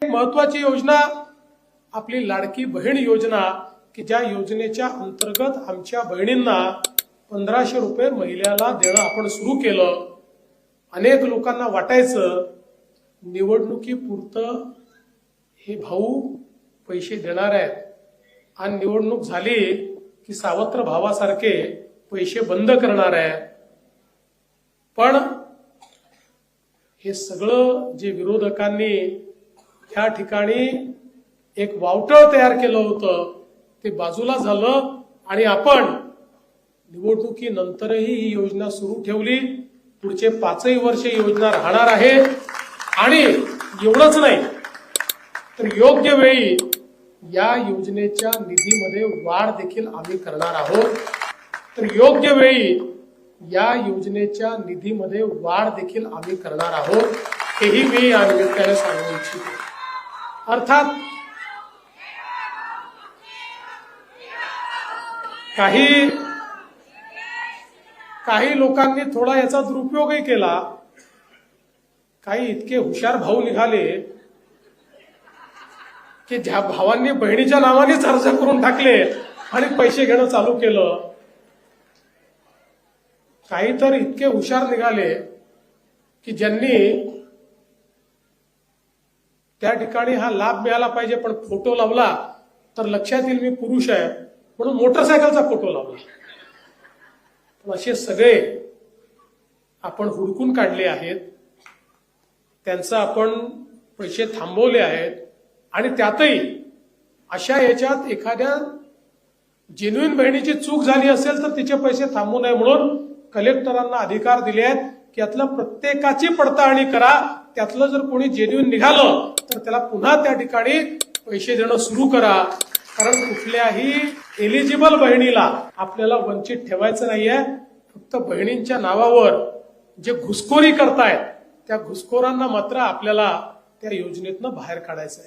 महत्वाची योजना आपली लाडकी बहीण योजना की ज्या योजनेच्या अंतर्गत आमच्या बहिणींना 1500 रुपये महिन्याला देणं आपण सुरू केलं। अनेक लोकांना वाटायचं निवडणुकीपुरतं हे भाऊ पैसे देणार आहेत आणि निवडणूक झाली की सावत्र भावासारखे पैसे बंद करणार आहेत। पण हे सगळं जे विरोधकांनी या ठिकाणी एक वावटळ तयार केलं होतं ते बाजूला झालं आणि आपण निवडणुकीनंतरही ही योजना सुरू ठेवली। पुढचे 5 वर्ष योजना राहणार आहे आणि एवढंच नाही तर योग्य वेळी या योजनेच्या निधीमध्ये वाढ देखील आम्ही करणार आहोत। तर योग्य वेळी या योजनेच्या निधीमध्ये वाढ देखील आम्ही करणार आहोत हेही मी या निमित्ताने सांगू इच्छितो। अर्थात काही लोकांनी थोडा याचा दुरुपयोगही केला। काही इतके हुशार भाऊ निघाले की ज्या भावांनी बहिणीच्या नावानेच अर्ज करून टाकले आणि पैसे घेणं चालू केलं। काही तर इतके हुशार निघाले की ज्यांनी त्या ठिकाणी हा लाभ मिळाला पाहिजे पण फोटो लावला तर लक्षात येईल मी पुरुष आहे म्हणून मोटरसायकलचा फोटो लावला। असे सगळे आपण हुडकून काढले आहेत, त्यांचा आपण पैसे थांबवले आहेत आणि त्यातही अशा याच्यात एखाद्या जेन्युइन बहिणीची चूक झाली असेल तर तिचे पैसे थांबवू नये म्हणून कलेक्टरांना अधिकार दिले आहेत की यातलं प्रत्येकाची पडताळणी करा। त्यातलं जर कोणी जेन्युइन निघालं तर त्याला पुन्हा त्या ठिकाणी पैसे देणं सुरू करा। कारण कुठल्याही एलिजिबल बहिणीला आपल्याला वंचित ठेवायचं नाहीये। फक्त बहिणींच्या नावावर जे घुसखोरी करतायत त्या घुसखोरांना मात्र आपल्याला त्या योजनेतनं बाहेर काढायचं आहे।